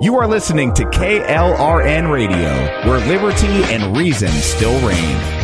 You are listening to KLRN Radio, where liberty and reason still reign.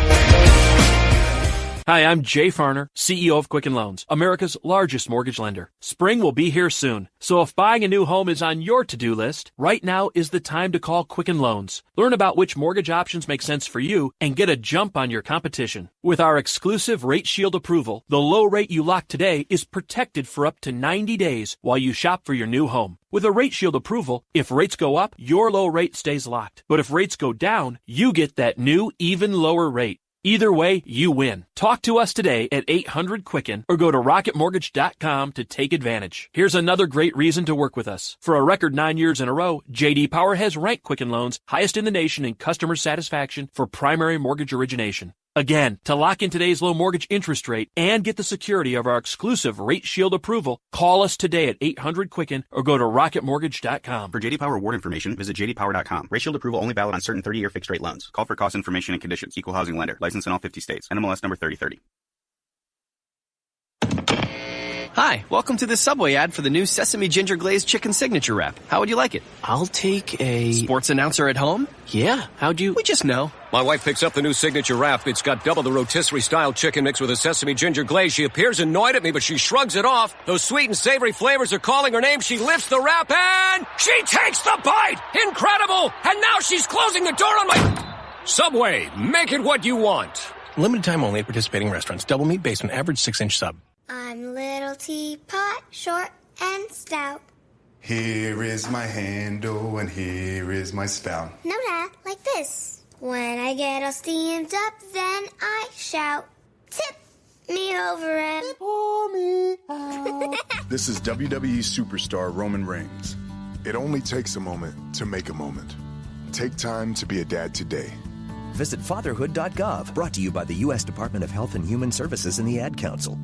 Hi, I'm Jay Farner, CEO of Quicken Loans, America's largest mortgage lender. Spring will be here soon, so if buying a new home is on your to-do list, right now is the time to call Quicken Loans. Learn about which mortgage options make sense for you and get a jump on your competition. With our exclusive Rate Shield approval, the low rate you lock today is protected for up to 90 days while you shop for your new home. With a Rate Shield approval, if rates go up, your low rate stays locked. But if rates go down, you get that new, even lower rate. Either way, you win. Talk to us today at 800-QUICKEN or go to rocketmortgage.com to take advantage. Here's another great reason to work with us. For a record 9 years in a row, J.D. Power has ranked Quicken Loans highest in the nation in customer satisfaction for primary mortgage origination. Again, to lock in today's low mortgage interest rate and get the security of our exclusive Rate Shield approval, call us today at 800-QUICKEN or go to rocketmortgage.com. For J.D. Power award information, visit jdpower.com. Rate Shield approval only valid on certain 30-year fixed-rate loans. Call for cost information and conditions. Equal housing lender. License in all 50 states. NMLS number 3030. Hi, welcome to this Subway ad for the new Sesame Ginger Glazed Chicken Signature Wrap. How would you like it? I'll take a... Sports announcer at home? Yeah, how'd you... We just know. My wife picks up the new Signature Wrap. It's got double the rotisserie-style chicken mixed with a sesame ginger glaze. She appears annoyed at me, but she shrugs it off. Those sweet and savory flavors are calling her name. She lifts the wrap and she takes the bite! Incredible! And now she's closing the door on my... Subway, make it what you want. Limited time only at participating restaurants. Double meat based on average 6-inch sub. I'm little teapot, short and stout. Here is my handle and here is my spout. No, Dad, like this. When I get all steamed up, then I shout, tip me over and pour me out. This is WWE superstar Roman Reigns. It only takes a moment to make a moment. Take time to be a dad today. Visit fatherhood.gov, brought to you by the U.S. Department of Health and Human Services and the Ad Council.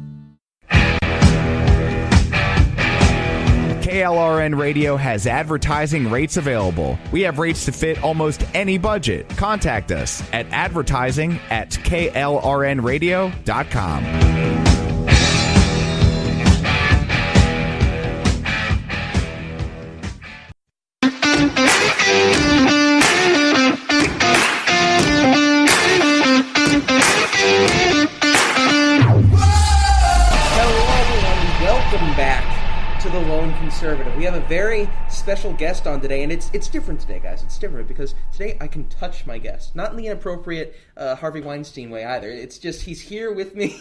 KLRN Radio has advertising rates available. We have rates to fit almost any budget. Contact us at advertising@klrnradio.com. Welcome back to The Lone Conservative. We have a very special guest on today, and it's different today, guys. It's different because today I can touch my guest. Not in the inappropriate Harvey Weinstein way either. It's just he's here with me.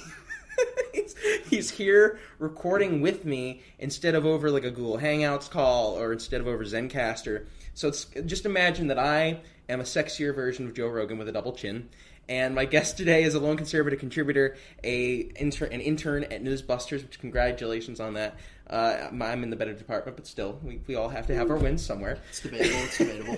he's here recording with me instead of over like a Google Hangouts call or instead of over Zencastr. So it's just imagine that I am a sexier version of Joe Rogan with a double chin. And my guest today is a Lone Conservative contributor, an intern at Newsbusters, which congratulations on that. I'm in the better department, but still, we all have to have our wins somewhere. It's debatable.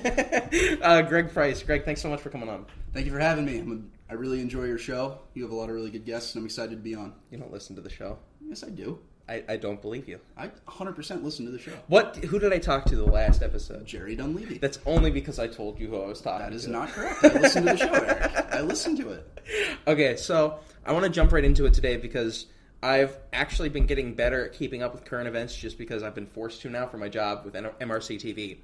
Greg Price. Greg, thanks so much for coming on. Thank you for having me. I really enjoy your show. You have a lot of really good guests, and I'm excited to be on. You don't listen to the show? Yes, I do. I don't believe you. I 100% listen to the show. Who did I talk to the last episode? Jerry Dunleavy. That's only because I told you who I was talking to. That is not correct. I listened to the show, Eric. I listened to it. Okay, so I want to jump right into it today because I've actually been getting better at keeping up with current events just because I've been forced to now for my job with MRC TV.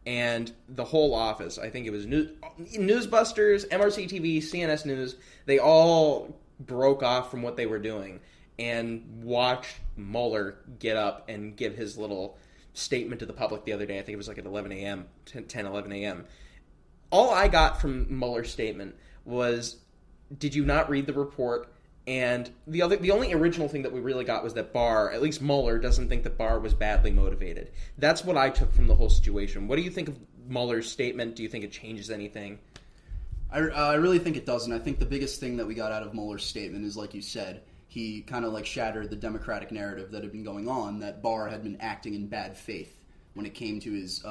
And the whole office, I think it was Newsbusters, MRC TV, CNS News, they all broke off from what they were doing and watched Mueller get up and give his little statement to the public the other day. I think it was like at 11 a.m., 10, 11 a.m. All I got from Mueller's statement was, did you not read the report? And the only original thing that we really got was that Barr, at least Mueller, doesn't think that Barr was badly motivated. That's what I took from the whole situation. What do you think of Mueller's statement? Do you think it changes anything? I really think it doesn't. I think the biggest thing that we got out of Mueller's statement is, like you said, he kind of like shattered the Democratic narrative that had been going on, that Barr had been acting in bad faith when it came to his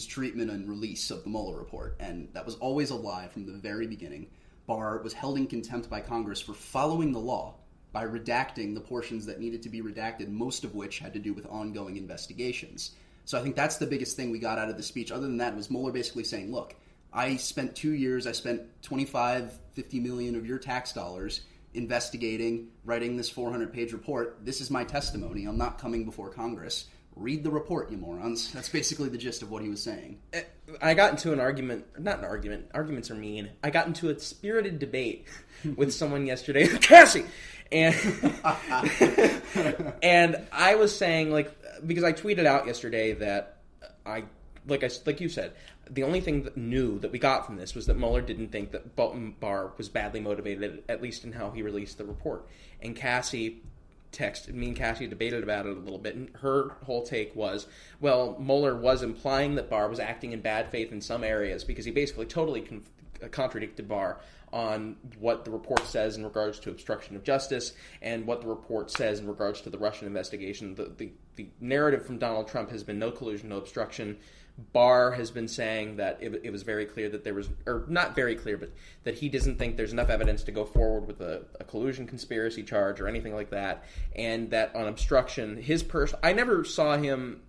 treatment and release of the Mueller report. And that was always a lie from the very beginning. Barr was held in contempt by Congress for following the law by redacting the portions that needed to be redacted, most of which had to do with ongoing investigations. So I think that's the biggest thing we got out of the speech. Other than that, was Mueller basically saying, look, I spent 2 years, I spent 25, 50 million of your tax dollars investigating, writing this 400-page report. This is my testimony. I'm not coming before Congress read the report, you morons. That's basically the gist of what he was saying. I got into an argument, not an argument, arguments are mean. I got into a spirited debate with someone yesterday, Cassie, and and I was saying, like, because I tweeted out yesterday that like you said, the only thing new that we got from this was that Mueller didn't think that Barr was badly motivated, at least in how he released the report. And Cassie texted me, and Cassie debated about it a little bit, and her whole take was, well, Mueller was implying that Barr was acting in bad faith in some areas because he basically totally contradicted Barr on what the report says in regards to obstruction of justice and what the report says in regards to the Russian investigation. The narrative from Donald Trump has been no collusion, no obstruction. Barr has been saying that it was very clear that there was, or not very clear, but that he doesn't think there's enough evidence to go forward with a collusion conspiracy charge or anything like that, and that on obstruction, I never saw him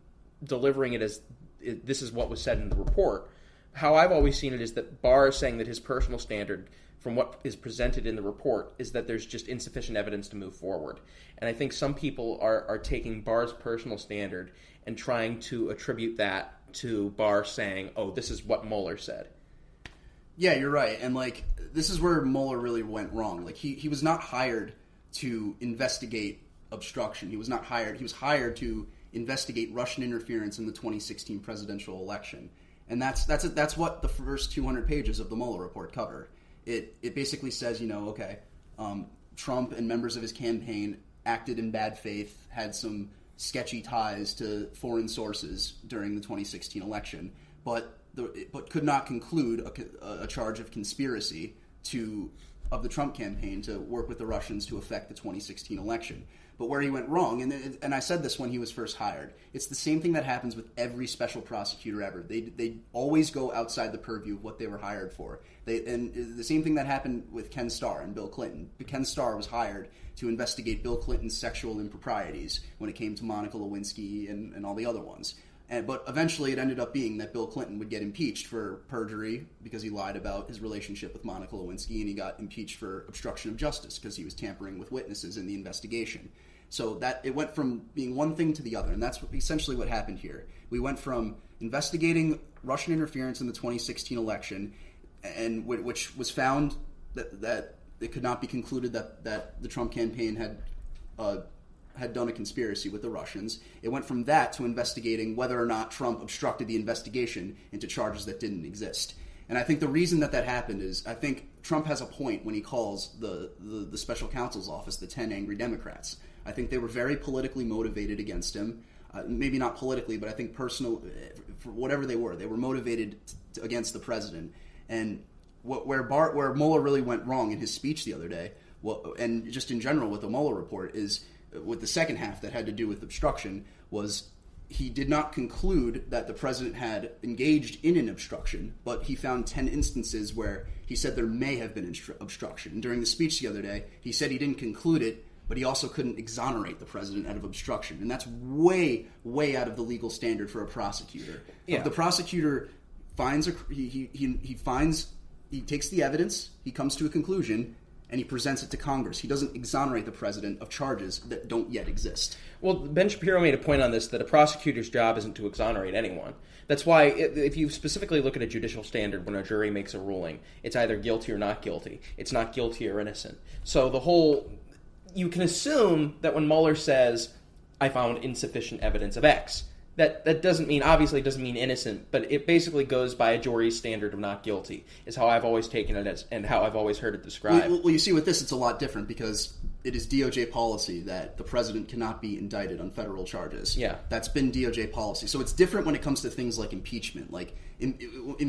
delivering it as this is what was said in the report. How I've always seen it is that Barr is saying that his personal standard from what is presented in the report is that there's just insufficient evidence to move forward. And I think some people are taking Barr's personal standard and trying to attribute that to Barr saying, oh, this is what Mueller said. Yeah, you're right. And, like, this is where Mueller really went wrong. Like, he was not hired to investigate obstruction. He was hired to investigate Russian interference in the 2016 presidential election. And that's what the first 200 pages of the Mueller report cover. It basically says, Trump and members of his campaign acted in bad faith, had some sketchy ties to foreign sources during the 2016 election, but could not conclude a charge of conspiracy of the Trump campaign to work with the Russians to affect the 2016 election. But where he went wrong, and I said this when he was first hired, it's the same thing that happens with every special prosecutor ever. They always go outside the purview of what they were hired for. And the same thing that happened with Ken Starr and Bill Clinton. Ken Starr was hired to investigate Bill Clinton's sexual improprieties when it came to Monica Lewinsky and all the other ones. But eventually it ended up being that Bill Clinton would get impeached for perjury because he lied about his relationship with Monica Lewinsky, and he got impeached for obstruction of justice because he was tampering with witnesses in the investigation. So that it went from being one thing to the other, and that's essentially what happened here. We went from investigating Russian interference in the 2016 election, and which was found that it could not be concluded that the Trump campaign had done a conspiracy with the Russians. It went from that to investigating whether or not Trump obstructed the investigation into charges that didn't exist. And I think the reason that happened is I think Trump has a point when he calls the special counsel's office the 10 angry Democrats. I think they were very politically motivated against him. Maybe not politically, but I think for whatever they were motivated against the president. And where Mueller really went wrong in his speech the other day, and just in general with the Mueller report, is with the second half that had to do with obstruction, was he did not conclude that the president had engaged in an obstruction, but he found 10 instances where he said there may have been obstruction. And during the speech the other day, he said he didn't conclude it, but he also couldn't exonerate the president out of obstruction. And that's way, way out of the legal standard for a prosecutor. Yeah. If the prosecutor finds he takes the evidence, he comes to a conclusion, and he presents it to Congress. He doesn't exonerate the president of charges that don't yet exist. Well, Ben Shapiro made a point on this, that a prosecutor's job isn't to exonerate anyone. That's why if you specifically look at a judicial standard when a jury makes a ruling, it's either guilty or not guilty. It's not guilty or innocent. So you can assume that when Mueller says, I found insufficient evidence of X, that doesn't mean innocent, but it basically goes by a jury's standard of not guilty, is how I've always taken it and how I've always heard it described. Well, you see, with this, it's a lot different because it is DOJ policy that the president cannot be indicted on federal charges. Yeah. That's been DOJ policy. So it's different when it comes to things like impeachment. Like, with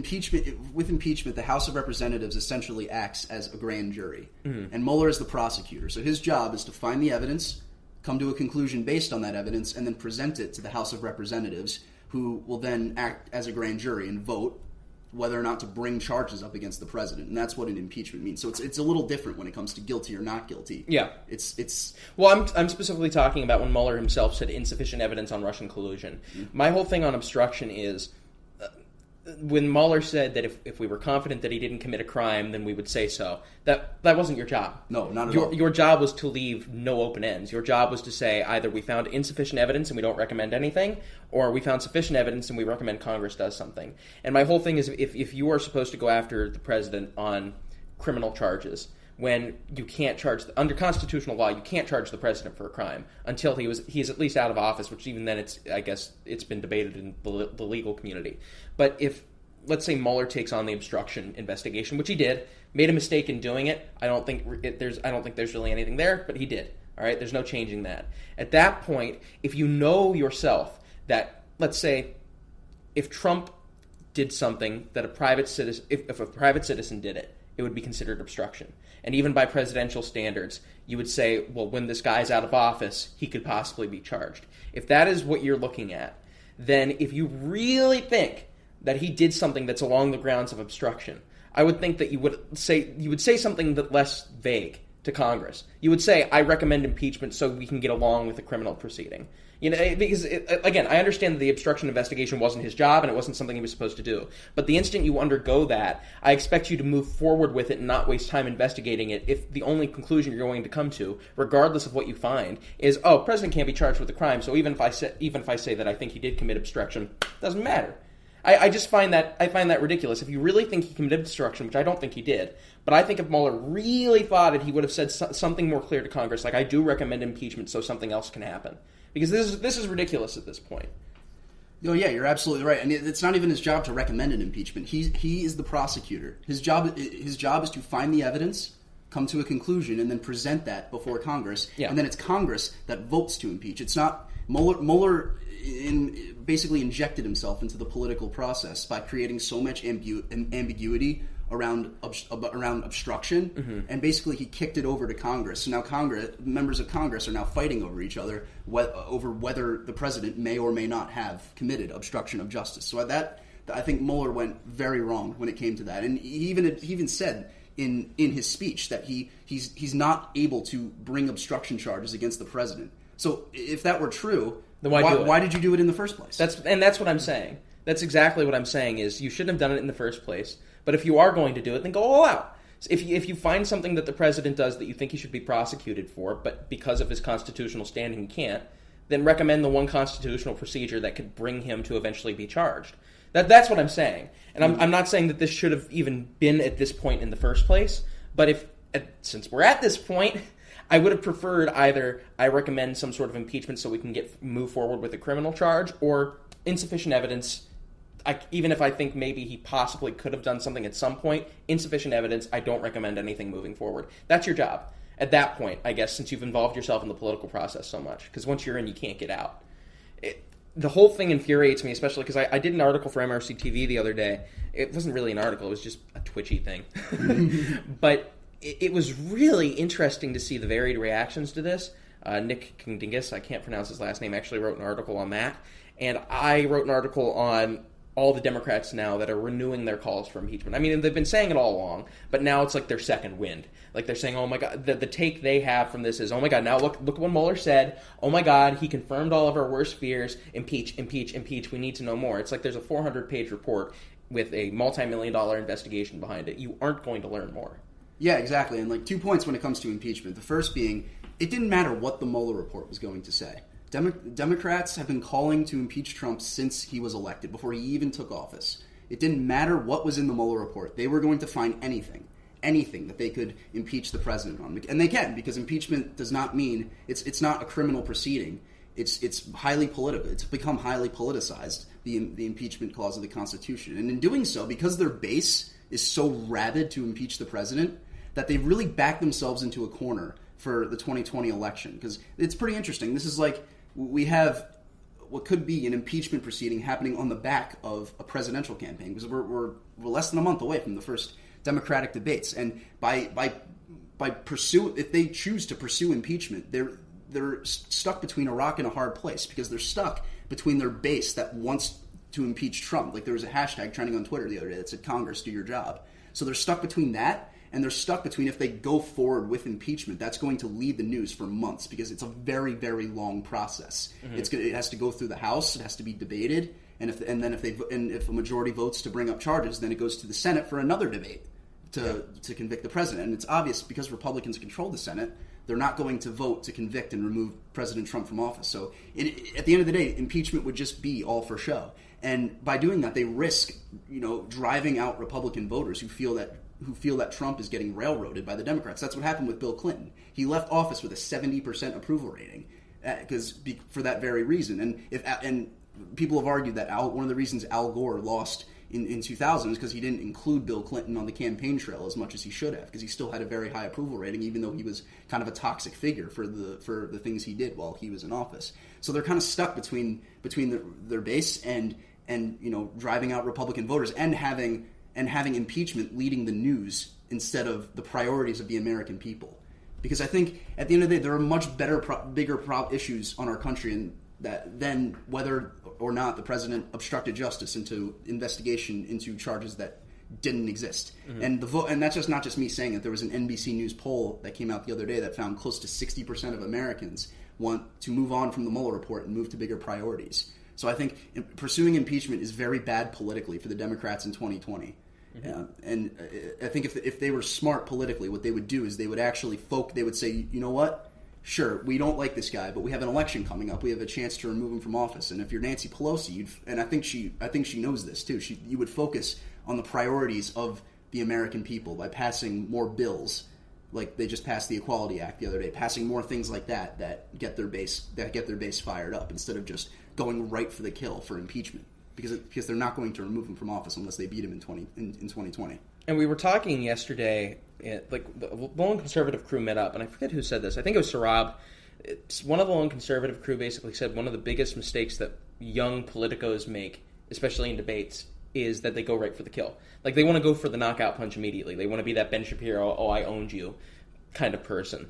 impeachment, the House of Representatives essentially acts as a grand jury. Mm-hmm. And Mueller is the prosecutor. So his job is to find the evidence, come to a conclusion based on that evidence, and then present it to the House of Representatives, who will then act as a grand jury and vote whether or not to bring charges up against the president. And that's what an impeachment means. So it's a little different when it comes to guilty or not guilty. Yeah. It's Well, I'm specifically talking about when Mueller himself said insufficient evidence on Russian collusion. Mm-hmm. My whole thing on obstruction is when Mueller said that if we were confident that he didn't commit a crime, then we would say so. That wasn't your job. No, not at all. Your job was to leave no open ends. Your job was to say either we found insufficient evidence and we don't recommend anything, or we found sufficient evidence and we recommend Congress does something. And my whole thing is if you are supposed to go after the president on criminal charges, when you can't charge, under constitutional law, you can't charge the president for a crime until he's at least out of office, which even then I guess it's been debated in the legal community. But if, let's say Mueller takes on the obstruction investigation, which he did, made a mistake in doing it, I don't think there's really anything there, but he did. All right, there's no changing that. At that point, if you know yourself that, let's say, if Trump did something that a private citizen, if a private citizen did it, it would be considered obstruction. And even by presidential standards, you would say, well, when this guy's out of office, he could possibly be charged. If that is what you're looking at, then if you really think that he did something that's along the grounds of obstruction, I would think that you would say something that less vague to Congress. You would say, I recommend impeachment so we can get along with the criminal proceeding. Because, again, I understand that the obstruction investigation wasn't his job and it wasn't something he was supposed to do. But the instant you undergo that, I expect you to move forward with it and not waste time investigating it if the only conclusion you're going to come to, regardless of what you find, is, president can't be charged with a crime, so even if I say that I think he did commit obstruction, it doesn't matter. I just find that ridiculous. If you really think he committed obstruction, which I don't think he did, but I think if Mueller really thought it, he would have said something more clear to Congress, like I do recommend impeachment so something else can happen. Because this is ridiculous at this point. No, yeah, you're absolutely right. And it's not even his job to recommend an impeachment. He is the prosecutor. His job is to find the evidence, come to a conclusion, and then present that before Congress. Yeah. And then it's Congress that votes to impeach. It's not Mueller basically injected himself into the political process by creating so much ambiguity around obstruction, and basically he kicked it over to Congress. So now members of Congress are now fighting over each other over whether the president may or may not have committed obstruction of justice. So I think Mueller went very wrong when it came to that, and he even said in his speech that he's not able to bring obstruction charges against the president. So if that were true, then why did you do it in the first place? That's what I'm saying. That's exactly what I'm saying. Is you shouldn't have done it in the first place. But if you are going to do it, then go all out. If you find something that the president does that you think he should be prosecuted for, but because of his constitutional standing he can't, then recommend the one constitutional procedure that could bring him to eventually be charged. That's what I'm saying. And I'm not saying that this should have even been at this point in the first place, but since we're at this point, I would have preferred either I recommend some sort of impeachment so we can move forward with a criminal charge, or insufficient evidence. Even if I think maybe he possibly could have done something at some point, insufficient evidence, I don't recommend anything moving forward. That's your job. At that point, I guess, since you've involved yourself in the political process so much. Because once you're in, you can't get out. The whole thing infuriates me, especially because I did an article for MRC TV the other day. It wasn't really an article, it was just a twitchy thing. But it was really interesting to see the varied reactions to this. Nick Kingdingus, I can't pronounce his last name, actually wrote an article on that. And I wrote an article on all the Democrats now that are renewing their calls for impeachment. I mean, they've been saying it all along, but now it's like their second wind. Like they're saying, oh my God, the take they have from this is, oh my God, now look what Mueller said. Oh my God, he confirmed all of our worst fears. Impeach, impeach, impeach. We need to know more. It's like there's a 400-page report with a multi-million-dollar investigation behind it. You aren't going to learn more. Yeah, exactly. And like 2 points when it comes to impeachment. The first being, it didn't matter what the Mueller report was going to say. Democrats have been calling to impeach Trump since he was elected, before he even took office. It didn't matter what was in the Mueller report. They were going to find anything that they could impeach the president on. And they can, because impeachment does not mean, it's not a criminal proceeding. It's highly political. It's become highly politicized, the impeachment clause of the Constitution. And in doing so, because their base is so rabid to impeach the president, that they've really backed themselves into a corner for the 2020 election. Because it's pretty interesting. This is like, we have what could be an impeachment proceeding happening on the back of a presidential campaign, because we're less than a month away from the first Democratic debates, and if they choose to pursue impeachment, they're stuck between a rock and a hard place, because they're stuck between their base that wants to impeach Trump. Like there was a hashtag trending on Twitter the other day that said "Congress, do your job." So they're stuck between that. And they're stuck between, if they go forward with impeachment, that's going to lead the news for months, because it's a very, very long process. Mm-hmm. It has to go through the House, it has to be debated, and if a majority votes to bring up charges, then it goes to the Senate for another debate to convict the president. And it's obvious because Republicans control the Senate, they're not going to vote to convict and remove President Trump from office. So at the end of the day, impeachment would just be all for show. And by doing that, they risk, driving out Republican voters who feel that Trump is getting railroaded by the Democrats. That's what happened with Bill Clinton. He left office with a 70% approval rating for that very reason. And people have argued that one of the reasons Al Gore lost in 2000 is because he didn't include Bill Clinton on the campaign trail as much as he should have, because he still had a very high approval rating, even though he was kind of a toxic figure for the things he did while he was in office. So they're kind of stuck between their base and driving out Republican voters and having impeachment leading the news instead of the priorities of the American people. Because I think at the end of the day, there are much bigger issues on our country than whether or not the president obstructed justice into investigation into charges that didn't exist. Mm-hmm. And that's not just me saying it. There was an NBC News poll that came out the other day that found close to 60% of Americans want to move on from the Mueller report and move to bigger priorities. So I think pursuing impeachment is very bad politically for the Democrats in 2020. Mm-hmm. And I think if they were smart politically, what they would do is they would actually they would say, you know what? Sure, we don't like this guy, but we have an election coming up. We have a chance to remove him from office. And if you're Nancy Pelosi, and I think she knows this too, you would focus on the priorities of the American people by passing more bills, like they just passed the Equality Act the other day, passing more things like that get their base fired up instead of just going right for the kill for impeachment, because they're not going to remove him from office unless they beat him in 2020. And we were talking yesterday, the lone conservative crew met up, and I forget who said this. I think it was Sarab. One of the lone conservative crew basically said one of the biggest mistakes that young politicos make, especially in debates, is that they go right for the kill. Like, they want to go for the knockout punch immediately. They want to be that Ben Shapiro, oh, I owned you kind of person.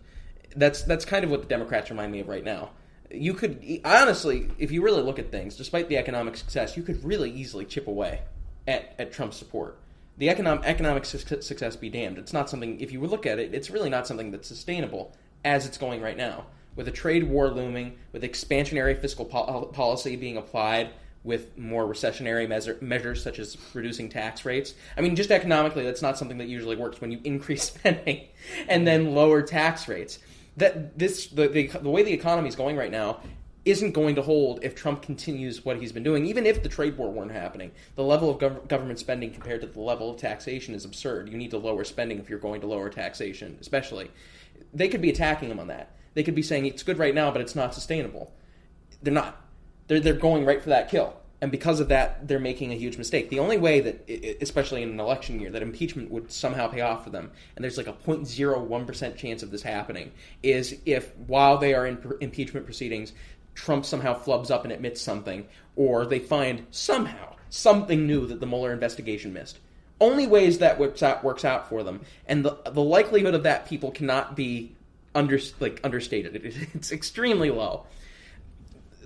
That's kind of what the Democrats remind me of right now. You could, honestly, if you really look at things, despite the economic success, you could really easily chip away at Trump's support. The economic success be damned. It's not something, if you look at it, it's really not something that's sustainable as it's going right now. With a trade war looming, with expansionary fiscal policy being applied, with more recessionary measures such as reducing tax rates. I mean, just economically, that's not something that usually works when you increase spending and then lower tax rates. The way the economy is going right now isn't going to hold if Trump continues what he's been doing. Even if the trade war weren't happening, the level of government spending compared to the level of taxation is absurd. You need to lower spending if you're going to lower taxation, especially. They could be attacking him on that. They could be saying it's good right now, but it's not sustainable. They're not. They're going right for that kill. And because of that, they're making a huge mistake. The only way that, especially in an election year, that impeachment would somehow pay off for them, and there's like a 0.01% chance of this happening, is if while they are in impeachment proceedings, Trump somehow flubs up and admits something, or they find somehow something new that the Mueller investigation missed. Only ways that works out for them. And the likelihood of that, people cannot be understated. It's extremely low.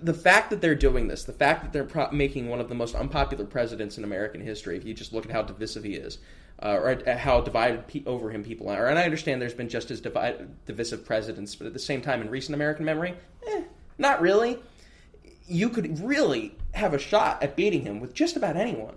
The fact that they're doing this, the fact that they're making one of the most unpopular presidents in American history, if you just look at how divisive he is, or at how divided over him people are, and I understand there's been just as divisive presidents, but at the same time, in recent American memory, not really. You could really have a shot at beating him with just about anyone.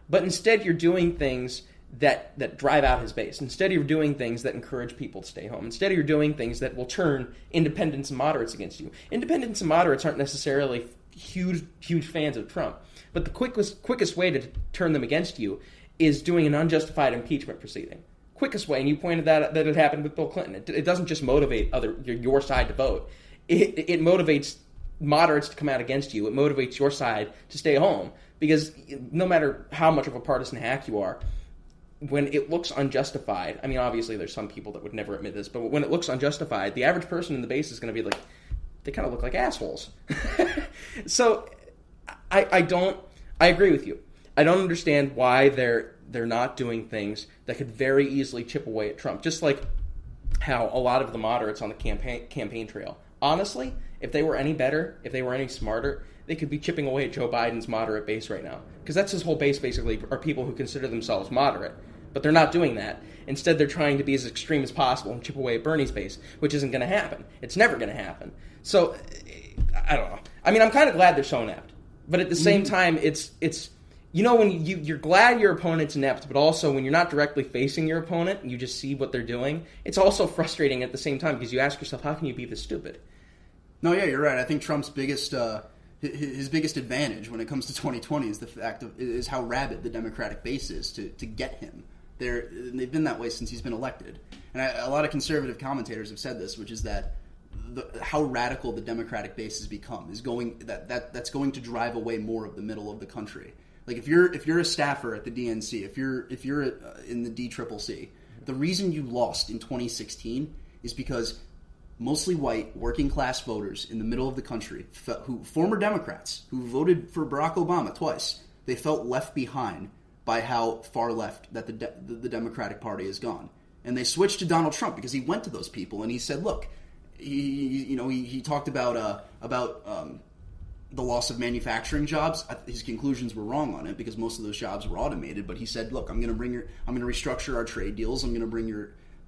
But instead, you're doing things that drive out his base. Instead, you're doing things that encourage people to stay home. Instead, you're doing things that will turn independents and moderates against you. Independents and moderates aren't necessarily huge fans of Trump. But the quickest way to turn them against you is doing an unjustified impeachment proceeding. Quickest way, and you pointed that it happened with Bill Clinton. It doesn't just motivate your side to vote. It motivates moderates to come out against you. It motivates your side to stay home. Because no matter how much of a partisan hack you are, when it looks unjustified, I mean, obviously there's some people that would never admit this, but when it looks unjustified, the average person in the base is going to be like, they kind of look like assholes. So I agree with you. I don't understand why they're not doing things that could very easily chip away at Trump, just like how a lot of the moderates on the campaign trail. Honestly, if they were any better, if they were any smarter, they could be chipping away at Joe Biden's moderate base right now. Because that's his whole base, basically, are people who consider themselves moderate. But they're not doing that. Instead, they're trying to be as extreme as possible and chip away at Bernie's base, which isn't going to happen. It's never going to happen. So, I don't know. I mean, I'm kind of glad they're so inept. But at the same time, it's when you're glad your opponent's inept, but also when you're not directly facing your opponent and you just see what they're doing, it's also frustrating at the same time because you ask yourself, how can you be this stupid? No, yeah, you're right. I think Trump's biggest his biggest advantage when it comes to 2020 is the fact is how rabid the Democratic base is to get him. They've been that way since he's been elected, and a lot of conservative commentators have said this, which is that how radical the Democratic base has become is that's going to drive away more of the middle of the country. Like if you're a staffer at the DNC, if you're in the DCCC, the reason you lost in 2016 is because mostly white working class voters in the middle of the country, former Democrats who voted for Barack Obama twice, they felt left behind by how far left that the Democratic Party has gone, and they switched to Donald Trump because he went to those people and he said, look. He talked about the loss of manufacturing jobs. His conclusions were wrong on it because most of those jobs were automated. But he said, "Look, I'm going to restructure our trade deals. I'm going to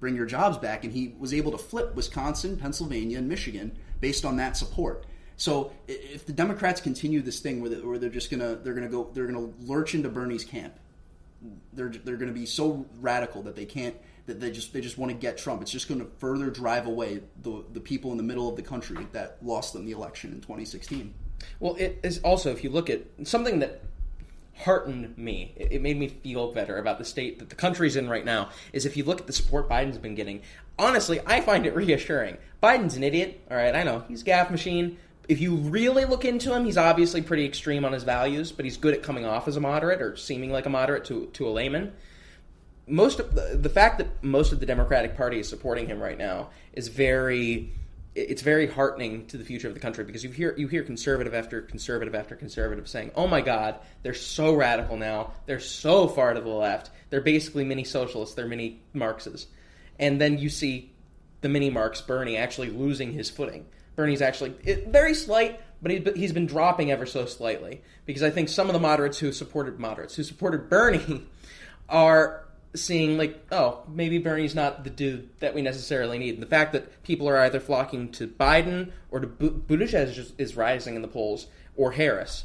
bring your jobs back." And he was able to flip Wisconsin, Pennsylvania, and Michigan based on that support. So if the Democrats continue this thing where they're going to lurch into Bernie's camp, they're going to be so radical that they can't. That they just want to get Trump. It's just going to further drive away the people in the middle of the country that lost them the election in 2016. Well, it is also, if you look at something that heartened me, it made me feel better about the state that the country's in right now, is if you look at the support Biden's been getting. Honestly, I find it reassuring. Biden's an idiot, all right, I know. He's a gaffe machine. If you really look into him, he's obviously pretty extreme on his values, but he's good at coming off as a moderate or seeming like a moderate to a layman. The fact that most of the Democratic Party is supporting him right now is very heartening to the future of the country because you hear conservative after conservative after conservative saying, "Oh my God, they're so radical now. They're so far to the left. They're basically mini socialists. They're mini Marxists." And then you see the mini Marx Bernie actually losing his footing. Bernie's actually very slight, but he's been dropping ever so slightly because I think some of the moderates who supported Bernie are seeing like, oh, maybe Bernie's not the dude that we necessarily need. And the fact that people are either flocking to Biden or to Buttigieg is rising in the polls, or Harris.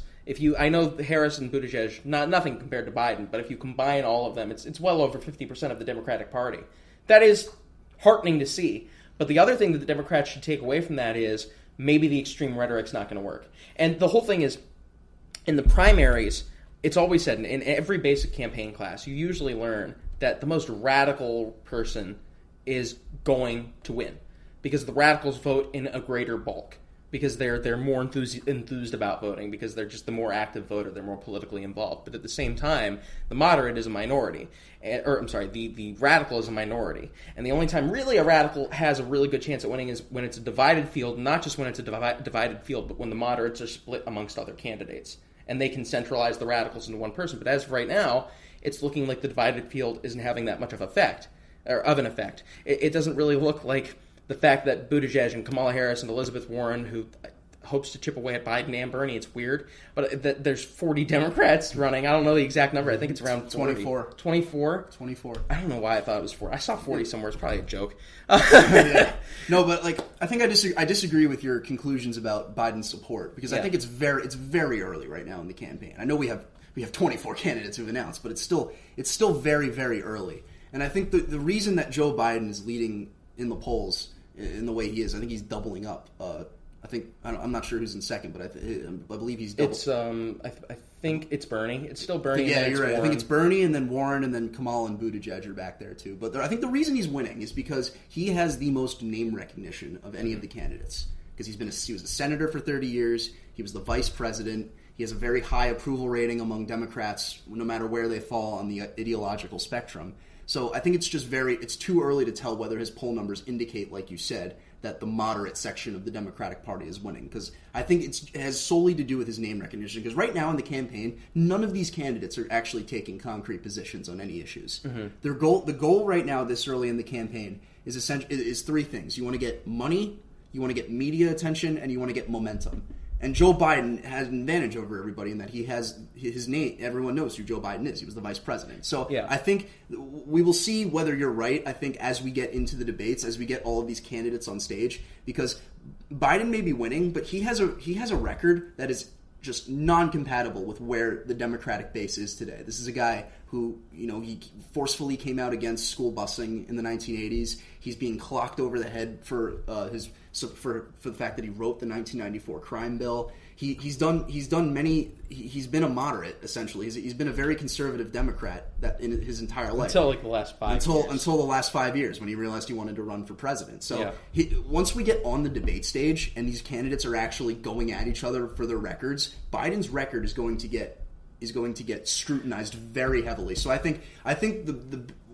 I know Harris and Buttigieg, nothing compared to Biden, but if you combine all of them, it's well over 50% of the Democratic Party. That is heartening to see. But the other thing that the Democrats should take away from that is maybe the extreme rhetoric's not going to work. And the whole thing is, in the primaries, it's always said in every basic campaign class, you usually learn that the most radical person is going to win because the radicals vote in a greater bulk because they're more enthused about voting because they're just the more active voter, they're more politically involved. But at the same time, the moderate is a minority, the radical is a minority. And the only time really a radical has a really good chance at winning is when it's a divided field, not just when it's a divided field, but when the moderates are split amongst other candidates. And they can centralize the radicals into one person. But as of right now, it's looking like the divided field isn't having that much of an effect. It doesn't really look like the fact that Buttigieg and Kamala Harris and Elizabeth Warren, who hopes to chip away at Biden and Bernie, it's weird, but there's 40 Democrats running. I don't know the exact number. I think it's around 40. 24? 24. I don't know why I thought it was 4. I saw 40 somewhere. It's probably a joke. Yeah. No, but I think I disagree with your conclusions about Biden's support because I think it's very early right now in the campaign. I know we have 24 candidates who've announced, but it's still very, very early. And I think the reason that Joe Biden is leading in the polls in the way he is, I think he's doubling up. I'm not sure who's in second, but I believe he's double. It's I think it's Bernie. It's still Bernie. Yeah, you're right. Warren. I think it's Bernie and then Warren and then Kamala and Buttigieg are back there too. But I think the reason he's winning is because he has the most name recognition of any of the candidates. Because he was a senator for 30 years. He was the vice president. He has a very high approval rating among Democrats, no matter where they fall on the ideological spectrum. So I think it's too early to tell whether his poll numbers indicate, like you said, that the moderate section of the Democratic Party is winning. Because I think it has solely to do with his name recognition. Because right now in the campaign, none of these candidates are actually taking concrete positions on any issues. Mm-hmm. The goal right now, this early in the campaign, is 3 things. You want to get money, you want to get media attention, and you want to get momentum. And Joe Biden has an advantage over everybody in that he has his name. Everyone knows who Joe Biden is. He was the vice president. So yeah. I think we will see whether you're right, I think, as we get into the debates, as we get all of these candidates on stage, because Biden may be winning, but he has a record that is just non-compatible with where the Democratic base is today. This is a guy who, he forcefully came out against school busing in the 1980s. He's being clocked over the head for the fact that he wrote the 1994 crime bill. He's been a moderate, essentially. He's been a very conservative Democrat that in his entire life until the last 5 years. Until the last 5 years when he realized he wanted to run for president. So once we get on the debate stage and these candidates are actually going at each other for their records, Biden's record is going to get scrutinized very heavily. So I think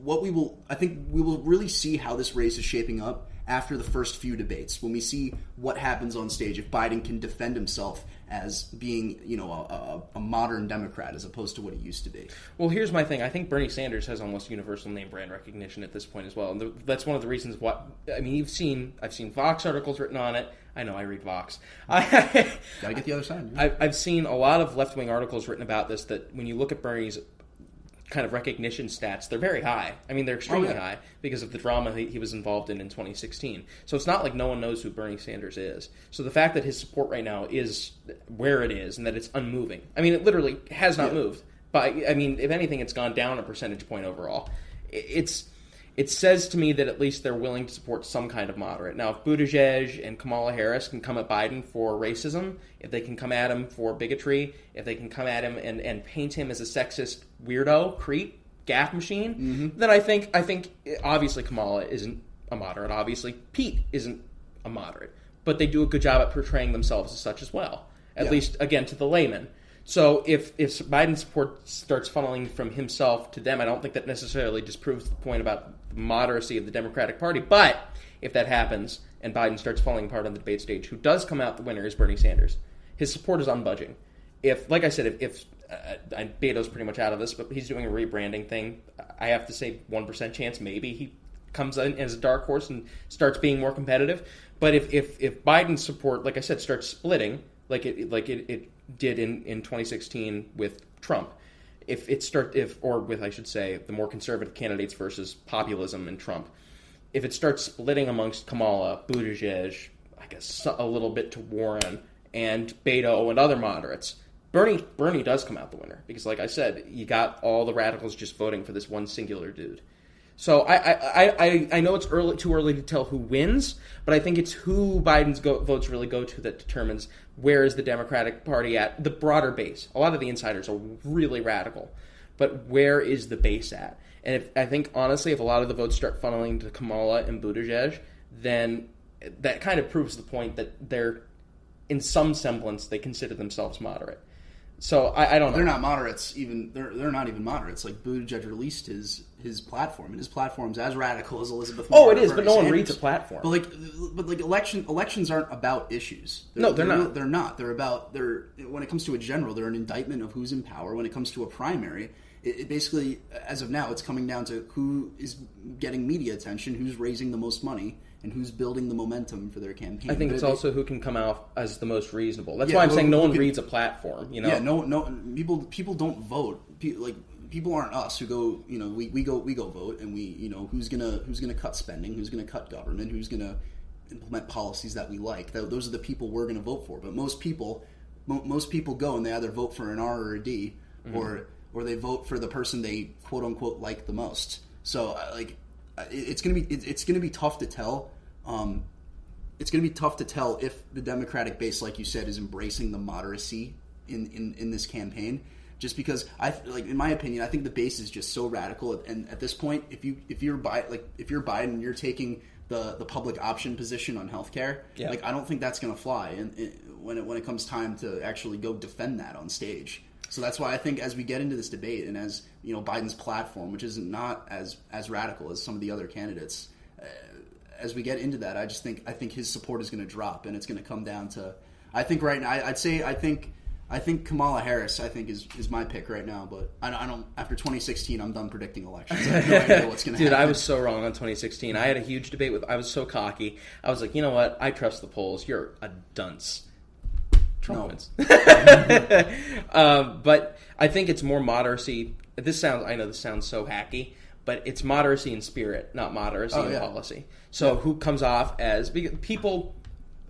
we will really see how this race is shaping up after the first few debates, when we see what happens on stage, if Biden can defend himself as being, a modern Democrat as opposed to what he used to be. Well, here's my thing. I think Bernie Sanders has almost universal name brand recognition at this point as well, and that's one of the reasons why. I mean, I've seen Vox articles written on it. I know I read Vox. Gotta get the other side. I've seen a lot of left-wing articles written about this. That when you look at Bernie's kind of recognition stats, they're very high. I mean, they're extremely high because of the drama he was involved in 2016. So it's not like no one knows who Bernie Sanders is. So the fact that his support right now is where it is and that it's unmoving. I mean, it literally has not moved. But, I mean, if anything, it's gone down a percentage point overall. It says to me that at least they're willing to support some kind of moderate. Now, if Buttigieg and Kamala Harris can come at Biden for racism, if they can come at him for bigotry, if they can come at him and paint him as a sexist weirdo, creep, gaffe machine, then I think obviously Kamala isn't a moderate. Obviously Pete isn't a moderate. But they do a good job at portraying themselves as such as well, at least, again, to the layman. So if Biden's support starts funneling from himself to them, I don't think that necessarily disproves the point about the moderacy of the Democratic Party. But if that happens and Biden starts falling apart on the debate stage, who does come out the winner is Bernie Sanders. His support is unbudging. Like I said, if Beto's pretty much out of this, but he's doing a rebranding thing, I have to say 1% chance maybe he comes in as a dark horse and starts being more competitive. But if Biden's support, like I said, starts splitting, like it did in 2016 with Trump, or with the more conservative candidates versus populism and Trump, if it starts splitting amongst Kamala, Buttigieg, I guess a little bit to Warren and Beto and other moderates, Bernie does come out the winner because, like I said, you got all the radicals just voting for this one singular dude. So I know it's too early to tell who wins, but I think it's who Biden's votes really go to that determines where is the Democratic Party at, the broader base. A lot of the insiders are really radical, but where is the base at? And I think, honestly, if a lot of the votes start funneling to Kamala and Buttigieg, then that kind of proves the point that they're, in some semblance, they consider themselves moderate. So I don't know. They're not moderates. They're not even moderates. Like Buttigieg released his platform, and his platform's as radical as Elizabeth Warren. Oh, it is, but no one reads a platform. But elections aren't about issues. No, they're not. They're not. When it comes to a general, they're an indictment of who's in power. When it comes to a primary, it basically, as of now, it's coming down to who is getting media attention, who's raising the most money, and who's building the momentum for their campaign. I think it's also who can come out as the most reasonable. That's why I'm saying no one reads a platform. You know? Yeah, no. People don't vote. People aren't us who go. We go vote, and who's gonna cut spending, who's gonna cut government, who's gonna implement policies that we like. Those are the people we're gonna vote for. But most people go and they either vote for an R or a D, or they vote for the person they quote unquote like the most. So it's gonna be tough to tell. It's going to be tough to tell if the Democratic base, like you said, is embracing the moderacy in this campaign. Just because in my opinion, I think the base is just so radical. And at this point, if you're Biden, you're taking the public option position on healthcare. Yeah. I don't think that's going to fly. And when it comes time to actually go defend that on stage. So that's why I think as we get into this debate and as Biden's platform, which is not as radical as some of the other candidates. As we get into that, I think his support is going to drop, and it's going to come down to. I think right now, I think Kamala Harris. I think is my pick right now, but I don't. After 2016, I'm done predicting elections. I have no idea what's going to happen. Dude, I was so wrong on 2016. I had a huge debate I was so cocky. I was like, you know what? I trust the polls. You're a dunce. Trump wins. But I think it's more moderacy. I know this sounds so hacky. But it's moderacy in spirit, not moderacy in policy. So who comes off as... People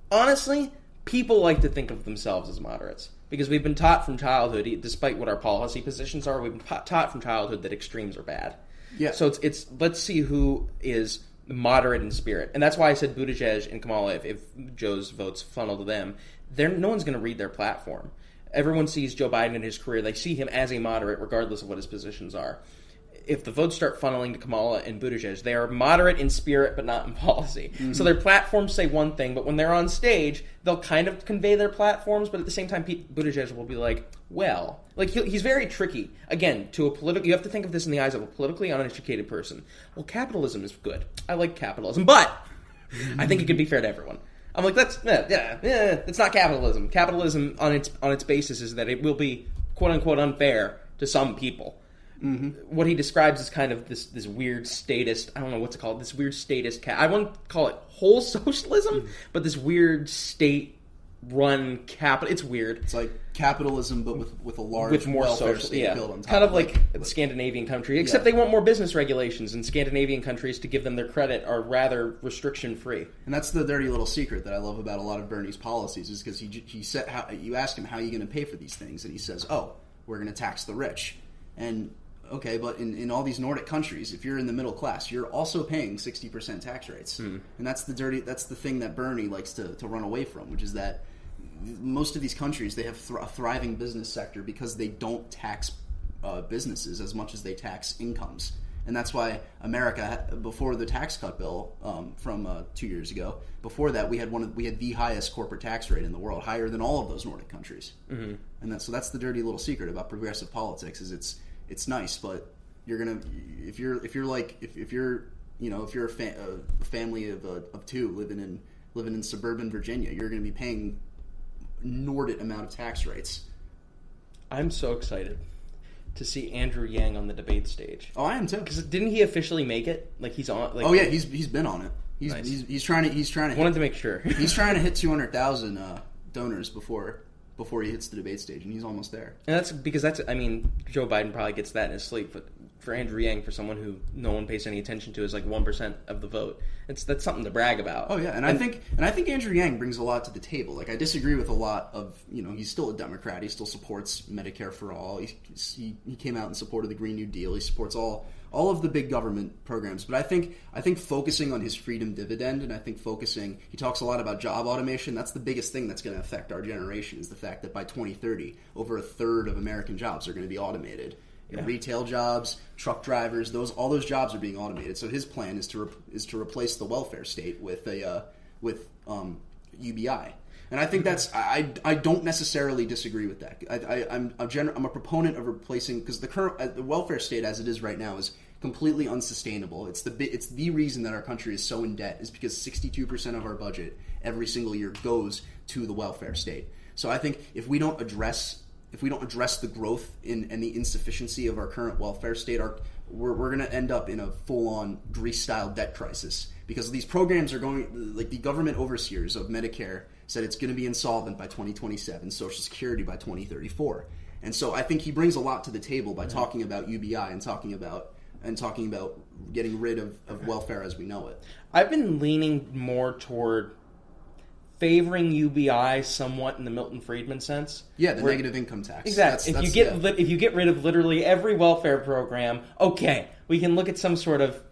like to think of themselves as moderates. Because we've been taught from childhood, despite what our policy positions are, we've been taught from childhood that extremes are bad. Yeah. So it's let's see who is moderate in spirit. And that's why I said Buttigieg and Kamala, if Joe's votes funnel to them, no one's going to read their platform. Everyone sees Joe Biden in his career. They see him as a moderate, regardless of what his positions are. If the votes start funneling to Kamala and Buttigieg, they are moderate in spirit but not in policy. Mm-hmm. So their platforms say one thing, but when they're on stage, they'll kind of convey their platforms, but at the same time, Buttigieg will be like, well... Like, he's very tricky. Again, to a you have to think of this in the eyes of a politically uneducated person. Well, capitalism is good. I like capitalism, but I think it could be fair to everyone. I'm like, it's not capitalism. Capitalism on its basis is that it will be quote-unquote unfair to some people. Mm-hmm. What he describes is kind of this weird statist, I don't know what's it called, this weird statist, I wouldn't call it whole socialism, but this weird state-run capital, it's weird. It's like capitalism, but with a large more welfare social, state built on top. Kind of like the Scandinavian country, except they want more business regulations, and Scandinavian countries, to give them their credit, are rather restriction-free. And that's the dirty little secret that I love about a lot of Bernie's policies, is because he said, you ask him, how are you going to pay for these things? And he says, we're going to tax the rich. And okay, but in all these Nordic countries, if you're in the middle class, you're also paying 60% tax rates. And that's the thing that Bernie likes to run away from, which is that most of these countries, they have a thriving business sector because they don't tax businesses as much as they tax incomes. And that's why America, before the tax cut bill from 2 years ago, before that we had the highest corporate tax rate in the world, higher than all of those Nordic countries. Mm-hmm. And that's the dirty little secret about progressive politics, is it's nice, but you're gonna if you're a family of two living in suburban Virginia, you're gonna be paying inordinate amount of tax rates. I'm so excited to see Andrew Yang on the debate stage. Oh, I am too. Because didn't he officially make it? Like, he's on. Like, oh yeah, he's been on it. He's trying to. Wanted to make sure. He's trying to hit 200,000 donors before he hits the debate stage, and he's almost there. And that's because Joe Biden probably gets that in his sleep, but for Andrew Yang, for someone who no one pays any attention to, is like 1% of the vote. That's something to brag about. Oh yeah, and I think Andrew Yang brings a lot to the table. Like, I disagree with a lot of, he's still a Democrat. He still supports Medicare for all. He came out and supported the Green New Deal. He supports all of the big government programs. But I think focusing on his freedom dividend, and I think he talks a lot about job automation. That's the biggest thing that's going to affect our generation, is the fact that by 2030, over a third of American jobs are going to be automated. Yeah. Retail jobs, truck drivers, all those jobs are being automated. So his plan is to replace the welfare state with UBI. And I think that's I don't necessarily disagree with that. I'm a proponent of replacing, because the current the welfare state as it is right now is completely unsustainable. It's the reason that our country is so in debt, is because 62% of our budget every single year goes to the welfare state. So I think if we don't address the growth and the insufficiency of our current welfare state, we're going to end up in a full-on Greece-style debt crisis, because these programs are going, like the government overseers of Medicare said it's going to be insolvent by 2027, Social Security by 2034. And so I think he brings a lot to the table by talking about UBI and talking about getting rid of welfare as we know it. I've been leaning more toward favoring UBI somewhat in the Milton Friedman sense. Yeah, the negative income tax. Exactly. If you get rid of literally every welfare program, okay, we can look at some sort of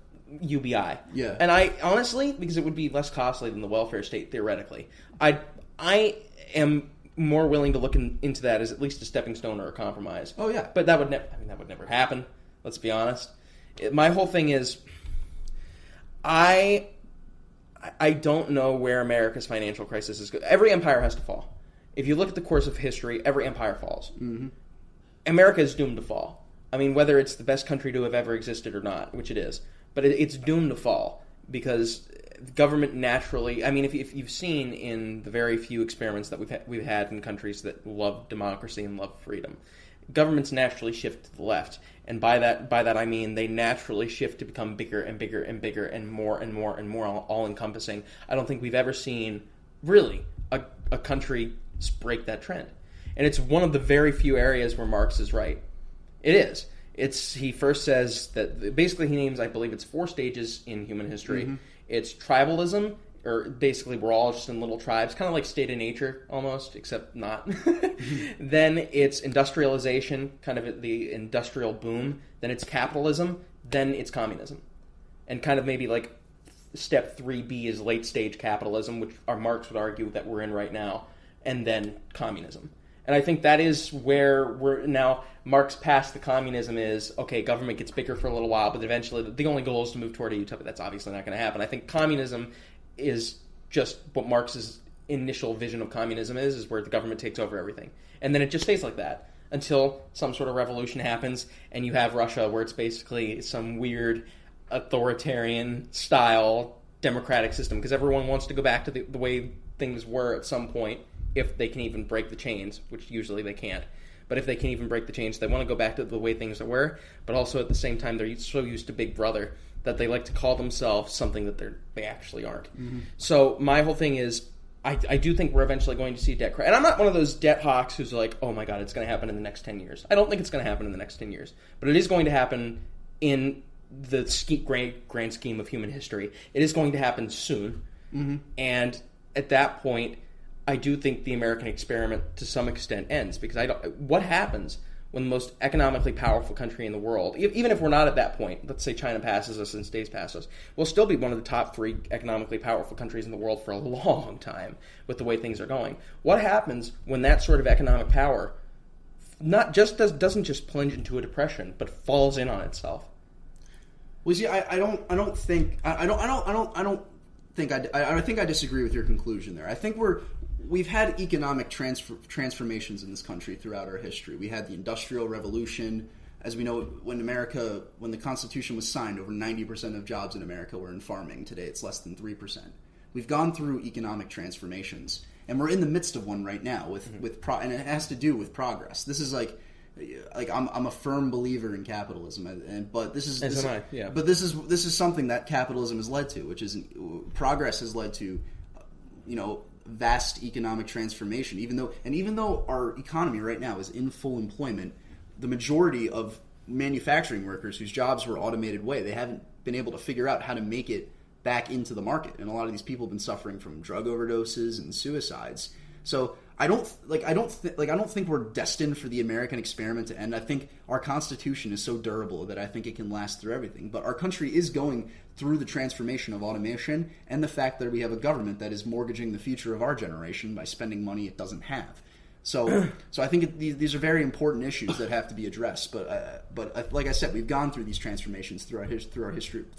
UBI. Yeah. And I honestly, because it would be less costly than the welfare state theoretically, I am more willing to look into that as at least a stepping stone or a compromise. Oh yeah. But that would never happen. Let's be honest. My whole thing is, I don't know where America's financial crisis is going. Every empire has to fall. If you look at the course of history, every empire falls. Mm-hmm. America is doomed to fall. I mean, whether it's the best country to have ever existed or not, which it is, but it's doomed to fall because government naturally. I mean, if you've seen in the very few experiments that we've had in countries that love democracy and love freedom, governments naturally shift to the left, and by that I mean they naturally shift to become bigger and bigger and bigger and more and more and more all encompassing. I don't think we've ever seen really a country break that trend, and it's one of the very few areas where Marx is right. It is. He first says that basically he names, I believe it's 4 stages in human history. Mm-hmm. It's tribalism, or basically we're all just in little tribes, kind of like State of Nature almost, except not. Then it's industrialization, kind of the industrial boom. Then it's capitalism. Then it's communism. And kind of maybe like step 3B is late stage capitalism, which Marx would argue that we're in right now, and then communism. And I think that is where we're now. Marx past the communism is, okay, government gets bigger for a little while, but eventually the only goal is to move toward a utopia. That's obviously not going to happen. I think communism is just what Marx's initial vision of communism is where the government takes over everything. And then it just stays like that until some sort of revolution happens, and you have Russia, where it's basically some weird authoritarian style democratic system, because everyone wants to go back to the way things were at some point, if they can even break the chains, which usually they can't. But if they can even break the chains, they want to go back to the way things were, but also at the same time they're so used to Big Brother that they like to call themselves something that they actually aren't. Mm-hmm. So my whole thing is, I do think we're eventually going to see debt crash. And I'm not one of those debt hawks who's like, oh my god, it's going to happen in the next 10 years. I don't think it's going to happen in the next 10 years. But it is going to happen in the grand scheme of human history. It is going to happen soon. Mm-hmm. And at that point, I do think the American experiment to some extent ends, because what happens when the most economically powerful country in the world, even if we're not at that point, let's say China passes us and stays past us, we'll still be one of the top 3 economically powerful countries in the world for a long time with the way things are going. What happens when that sort of economic power doesn't just plunge into a depression, but falls in on itself? Well, see, I think I disagree with your conclusion there. I think we've had economic transformations in this country throughout our history. We had the Industrial Revolution. As we know, when the Constitution was signed, over 90% of jobs in America were in farming. Today, it's less than 3%. We've gone through economic transformations, and we're in the midst of one right now and it has to do with progress. This is like I'm a firm believer in capitalism, but this is something that capitalism has led to, which is progress has led to, vast economic transformation. Even though our economy right now is in full employment, the majority of manufacturing workers whose jobs were automated away, they haven't been able to figure out how to make it back into the market, and a lot of these people have been suffering from drug overdoses and suicides. So I don't think we're destined for the American experiment to end. I think our Constitution is so durable that I think it can last through everything. But our country is going through the transformation of automation, and the fact that we have a government that is mortgaging the future of our generation by spending money it doesn't have. So I think these are very important issues that have to be addressed. But like I said, we've gone through these transformations through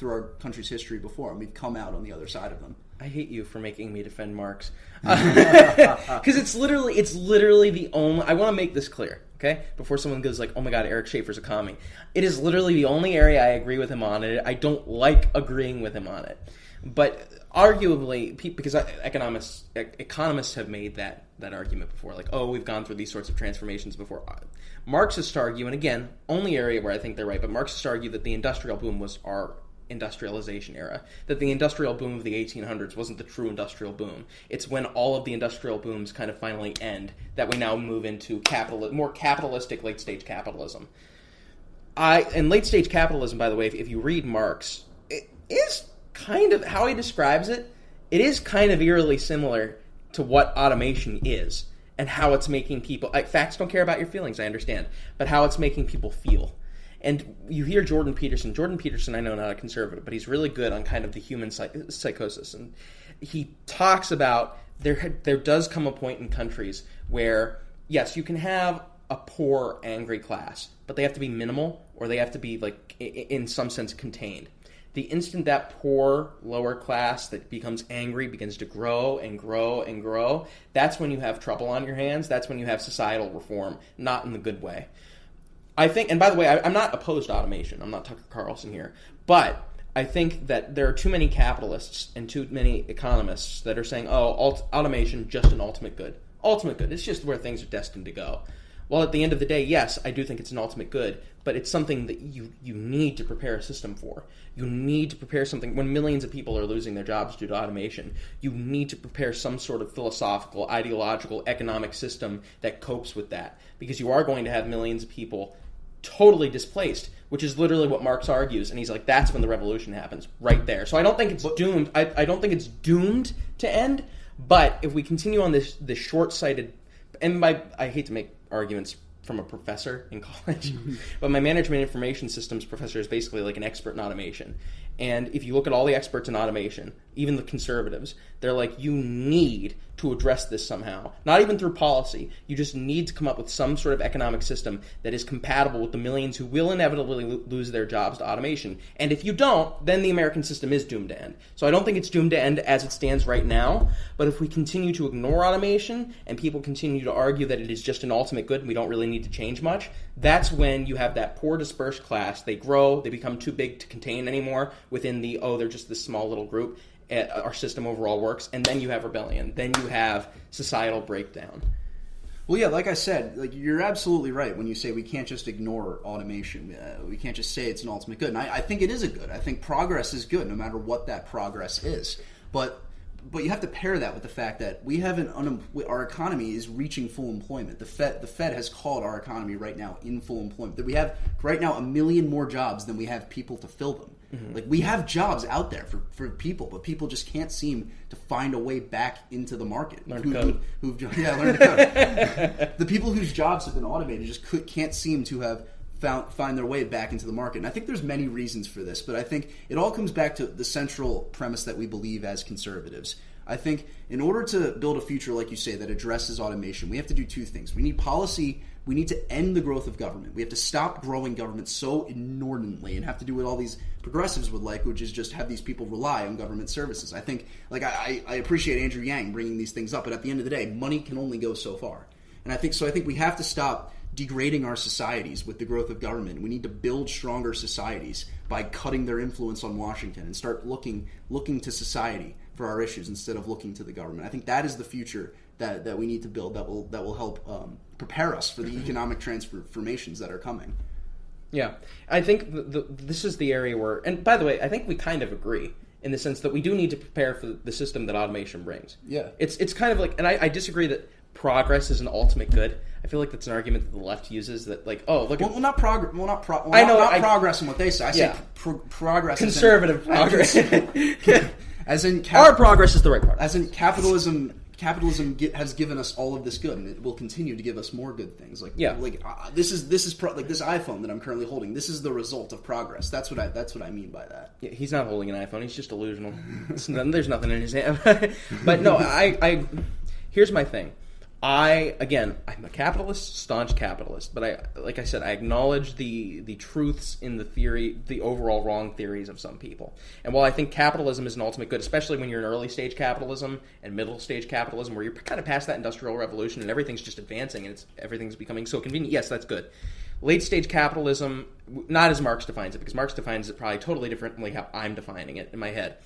our country's history before, and we've come out on the other side of them. I hate you for making me defend Marx, because it's literally the only. I want to make this clear, okay? Before someone goes like, "Oh my God, Eric Schaefer's a commie," it is literally the only area I agree with him on. And I don't like agreeing with him on it, but arguably, because economists have made that argument before, like, oh, we've gone through these sorts of transformations before. Marxists argue, and again, only area where I think they're right, but Marxists argue that the industrial boom was our industrialization era, that the industrial boom of the 1800s wasn't the true industrial boom. It's when all of the industrial booms kind of finally end that we now move into more capitalistic late-stage capitalism. And late-stage capitalism, by the way, if you read Marx, it is kind of, how he describes it, it is kind of eerily similar to what automation is, and how it's making people, facts don't care about your feelings, I understand, but how it's making people feel. And you hear Jordan Peterson, I know, not a conservative, but he's really good on kind of the human psychosis. And he talks about there does come a point in countries where, yes, you can have a poor, angry class, but they have to be minimal, or they have to be, like, in some sense, contained. The instant that poor, lower class that becomes angry begins to grow and grow and grow, that's when you have trouble on your hands. That's when you have societal reform, not in the good way. I think, and by the way, I'm not opposed to automation. I'm not Tucker Carlson here. But I think that there are too many capitalists and too many economists that are saying, oh, automation, just an ultimate good. Ultimate good. It's just where things are destined to go. Well, at the end of the day, yes, I do think it's an ultimate good, but it's something that you need to prepare a system for. You need to prepare something. When millions of people are losing their jobs due to automation, you need to prepare some sort of philosophical, ideological, economic system that copes with that. Because you are going to have millions of people totally displaced, which is literally what Marx argues. And he's like, that's when the revolution happens, right there. So I don't think it's doomed. I don't think it's doomed to end. But if we continue on this short-sighted, and I hate to make arguments from a professor in college, but my management information systems professor is basically like an expert in automation. And if you look at all the experts in automation, even the conservatives, they're like, you need to address this somehow. Not even through policy. You just need to come up with some sort of economic system that is compatible with the millions who will inevitably lose their jobs to automation. And if you don't, then the American system is doomed to end. So I don't think it's doomed to end as it stands right now, but if we continue to ignore automation and people continue to argue that it is just an ultimate good and we don't really need to change much, that's when you have that poor dispersed class. They grow, they become too big to contain anymore within they're just this small little group. Our system overall works, and then you have rebellion. Then you have societal breakdown. Well, yeah, like I said, like you're absolutely right when you say we can't just ignore automation. We can't just say it's an ultimate good. And I think it is a good. I think progress is good, no matter what that progress is. But you have to pair that with the fact that we have our economy is reaching full employment. The Fed has called our economy right now in full employment. That we have right now 1 million more jobs than we have people to fill them. Like we have jobs out there for people, but people just can't seem to find a way back into the market. Learn to code. Learn to code. The people whose jobs have been automated just can't seem to have find their way back into the market. And I think there's many reasons for this, but I think it all comes back to the central premise that we believe as conservatives. I think in order to build a future, like you say, that addresses automation, we have to do two things. We need policy. We need to end the growth of government. We have to stop growing government so inordinately and have to do what all these progressives would like, which is just have these people rely on government services. I think, like I appreciate Andrew Yang bringing these things up, but at the end of the day, money can only go so far. And I think we have to stop degrading our societies with the growth of government. We need to build stronger societies by cutting their influence on Washington and start looking to society for our issues instead of looking to the government. I think that is the future that we need to build that will help prepare us for the economic transformations that are coming. Yeah, I think this is the area where, and by the way, I think we kind of agree in the sense that we do need to prepare for the system that automation brings. Yeah, it's kind of like, and I disagree that progress is an ultimate good. I feel like that's an argument that the left uses, that like, oh, look at... Well, not progress. Well, not progress in what they say. I say progress. Conservative progress. As in... Our progress is the right progress. As in capitalism has given us all of this good, and it will continue to give us more good things. This is this iPhone that I'm currently holding. This is the result of progress. That's what I mean by that. Yeah, he's not holding an iPhone. He's just delusional. There's nothing in his hand. But no, here's my thing. I'm a capitalist, staunch capitalist, but like I said, I acknowledge the truths in the theory, the overall wrong theories of some people. And while I think capitalism is an ultimate good, especially when you're in early stage capitalism and middle stage capitalism, where you're kind of past that industrial revolution and everything's just advancing and everything's becoming so convenient, yes, that's good. Late stage capitalism, not as Marx defines it, because Marx defines it probably totally differently how I'm defining it in my head.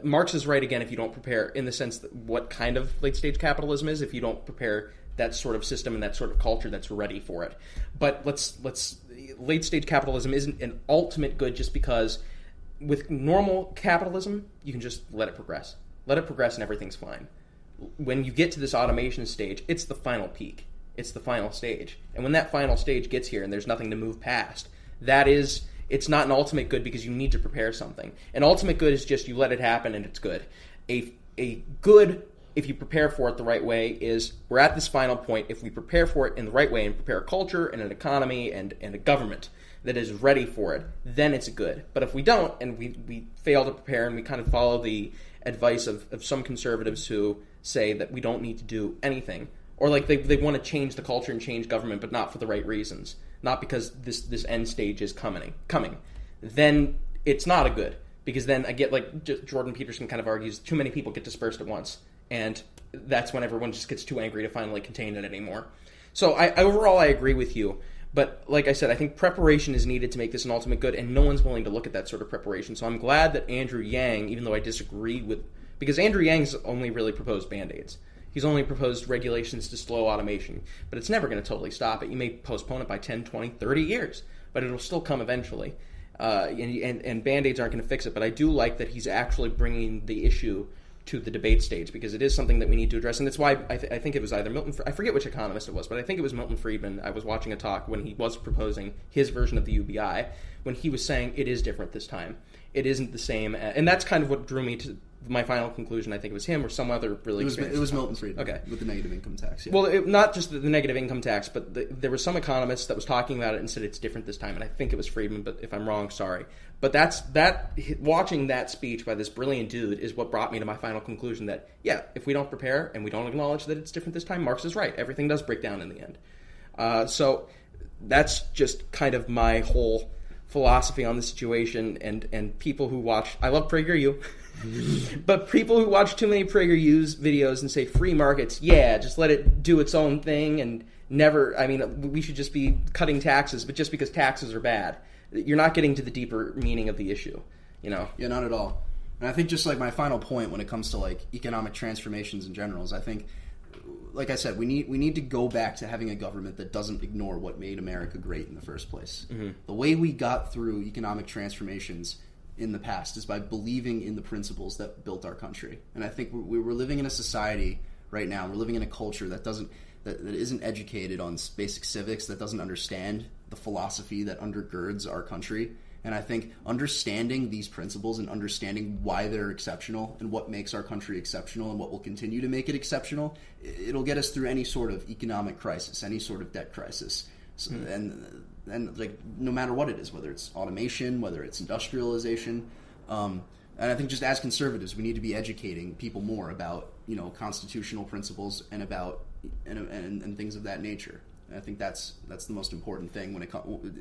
Marx is right again if you don't prepare, in the sense that what kind of late stage capitalism is, if you don't prepare that sort of system and that sort of culture that's ready for it. But late stage capitalism isn't an ultimate good just because with normal capitalism you can just let it progress. Let it progress and everything's fine. When you get to this automation stage, it's the final peak. It's the final stage. And when that final stage gets here and there's nothing to move past, it's not an ultimate good because you need to prepare something. An ultimate good is just you let it happen and it's good. A good, if you prepare for it the right way, is we're at this final point. If we prepare for it in the right way and prepare a culture and an economy and a government that is ready for it, then it's a good. But if we don't and we fail to prepare and we kind of follow the advice of some conservatives who say that we don't need to do anything, or like they want to change the culture and change government but not for the right reasons, not because this end stage is coming, then it's not a good. Because then I get, like Jordan Peterson kind of argues, too many people get dispersed at once. And that's when everyone just gets too angry to finally contain it anymore. So overall I agree with you. But like I said, I think preparation is needed to make this an ultimate good, and no one's willing to look at that sort of preparation. So I'm glad that Andrew Yang, even though I disagree with... Because Andrew Yang's only really proposed Band-Aids. He's only proposed regulations to slow automation, but it's never going to totally stop it. You may postpone it by 10, 20, 30 years, but it'll still come eventually. And Band-Aids aren't going to fix it, but I do like that he's actually bringing the issue to the debate stage, because it is something that we need to address. And that's why I think it was either I forget which economist it was, but I think it was Milton Friedman. I was watching a talk when he was proposing his version of the UBI, when he was saying it is different this time. It isn't the same. And that's kind of what drew me to my final conclusion. I think it was him or some other really experienced. It was Milton Friedman. Okay. With the negative income tax. Yeah. Well, not just the negative income tax, but there was some economist that was talking about it and said it's different this time. And I think it was Friedman, but if I'm wrong, sorry. But watching that speech by this brilliant dude is what brought me to my final conclusion that, yeah, if we don't prepare and we don't acknowledge that it's different this time, Marx is right. Everything does break down in the end. So that's just kind of my whole philosophy on the situation. And people who watch, I love PragerU, but people who watch too many PragerU's videos and say free markets, yeah, just let it do its own thing and never, I mean, we should just be cutting taxes, but just because taxes are bad. You're not getting to the deeper meaning of the issue, you know? Yeah, not at all. And I think just like my final point when it comes to like economic transformations in general is I think, like I said, we need to go back to having a government that doesn't ignore what made America great in the first place. Mm-hmm. The way we got through economic transformations in the past is by believing in the principles that built our country. And I think we're living in a society right now, we're living in a culture that isn't educated on basic civics, that doesn't understand the philosophy that undergirds our country. And I think understanding these principles and understanding why they're exceptional and what makes our country exceptional and what will continue to make it exceptional, it'll get us through any sort of economic crisis, any sort of debt crisis. So, and like no matter what it is, whether it's automation, whether it's industrialization, and I think just as conservatives, we need to be educating people more about, you know, constitutional principles and about and things of that nature. And I think that's the most important thing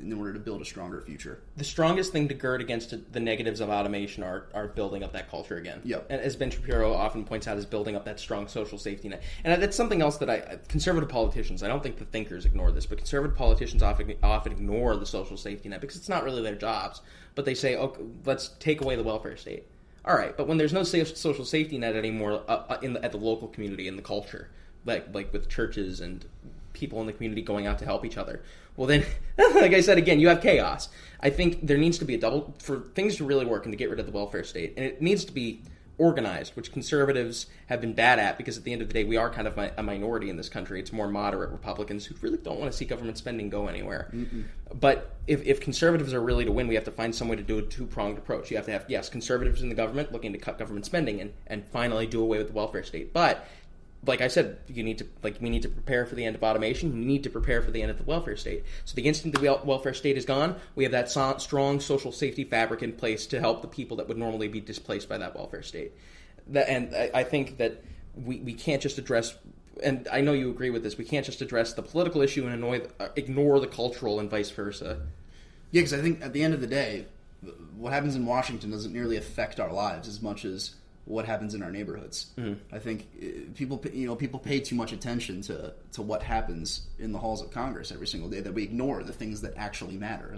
in order to build a stronger future. The strongest thing to gird against the negatives of automation are building up that culture again. Yep. And as Ben Shapiro often points out, is building up that strong social safety net. And that's something else that conservative politicians, I don't think the thinkers ignore this, but conservative politicians often ignore the social safety net because it's not really their jobs. But they say, okay, let's take away the welfare state. All right, but when there's no social safety net anymore at the local community, in the culture, like with churches and people in the community going out to help each other, well then, like I said again, you have chaos. I think there needs to be for things to really work and to get rid of the welfare state, and it needs to be organized, which conservatives have been bad at, because at the end of the day, we are kind of a minority in this country. It's more moderate Republicans who really don't want to see government spending go anywhere. Mm-mm. But if conservatives are really to win, we have to find some way to do a two-pronged approach. You have to have, yes, conservatives in the government looking to cut government spending and finally do away with the welfare state. But like I said, we need to prepare for the end of automation. We need to prepare for the end of the welfare state. So the instant the welfare state is gone, we have that strong social safety fabric in place to help the people that would normally be displaced by that welfare state. And I think that we can't just address, and I know you agree with this, we can't just address the political issue and ignore the cultural and vice versa. Yeah, because I think at the end of the day, what happens in Washington doesn't nearly affect our lives as much as what happens in our neighborhoods. Mm-hmm. I think people pay too much attention to what happens in the halls of Congress every single day, that we ignore the things that actually matter.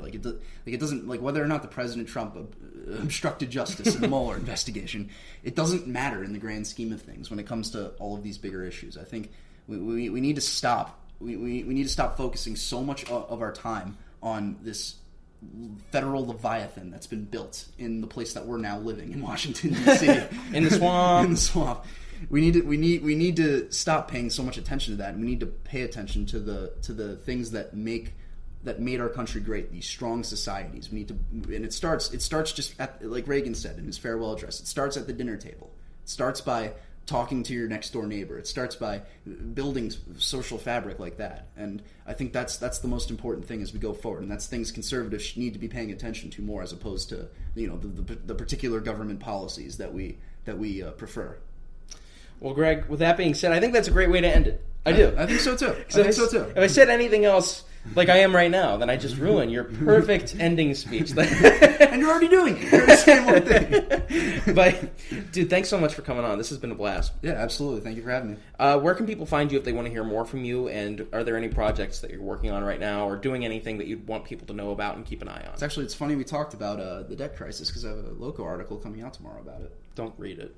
It doesn't, like whether or not the President Trump obstructed justice in the Mueller investigation, it doesn't matter in the grand scheme of things when it comes to all of these bigger issues. I think we need to stop. We need to stop focusing so much of our time on this federal leviathan that's been built in the place that we're now living in, Washington D.C. in the swamp. In the swamp. We need to stop paying so much attention to that, and we need to pay attention to the things that made our country great. These strong societies. We need to, and it starts just at, like Reagan said in his farewell address. It starts at the dinner table. It starts by talking to your next door neighbor. It starts by building social fabric like that. And I think that's the most important thing as we go forward. And that's things conservatives need to be paying attention to more, as opposed to the particular government policies that we prefer. Well, Greg, with that being said, I think that's a great way to end it. I do. I think so too. If I said anything else like I am right now, then I just ruined your perfect ending speech. And you're already doing it. You're the same one thing. But, dude, thanks so much for coming on. This has been a blast. Yeah, absolutely. Thank you for having me. Where can people find you if they want to hear more from you? And are there any projects that you're working on right now, or doing anything that you'd want people to know about and keep an eye on? It's funny we talked about the debt crisis, because I have a Loco article coming out tomorrow about it. Don't read it.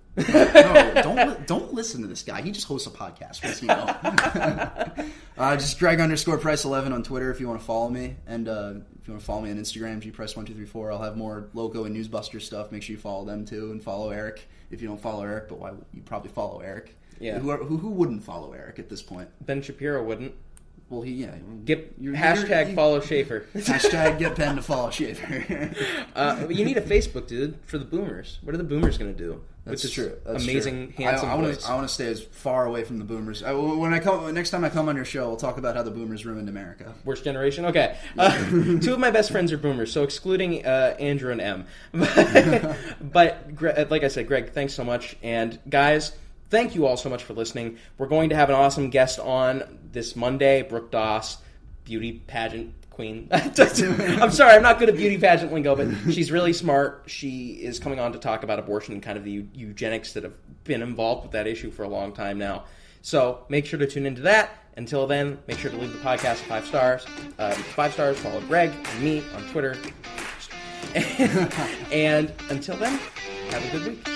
No, don't listen to this guy. He just hosts a podcast. What's he know? Just Greg_Price11 on Twitter if you want to follow me, and if you want to follow me on Instagram, gprice1234. I'll have more Loco and Newsbuster stuff. Make sure you follow them too, and follow Eric if you don't follow Eric. But why you probably follow Eric? Yeah. Who wouldn't follow Eric at this point? Ben Shapiro wouldn't. Well, Follow Schaefer. Hashtag get Ben to follow Schaefer. You need a Facebook, dude, for the boomers. What are the boomers going to do? That's true. That's amazing, true. handsome I voice. want to stay as far away from the boomers. Next time I come on your show, we'll talk about how the boomers ruined America. Worst generation? Okay. Two of my best friends are boomers, so excluding Andrew and M. But like I said, Greg, thanks so much. And guys, thank you all so much for listening. We're going to have an awesome guest on this Monday, Brooke Doss, beauty pageant queen. I'm sorry, I'm not good at beauty pageant lingo, but she's really smart. She is coming on to talk about abortion and kind of the eugenics that have been involved with that issue for a long time now. So make sure to tune into that. Until then, make sure to leave the podcast 5 stars. 5 stars, follow Greg and me on Twitter. And until then, have a good week.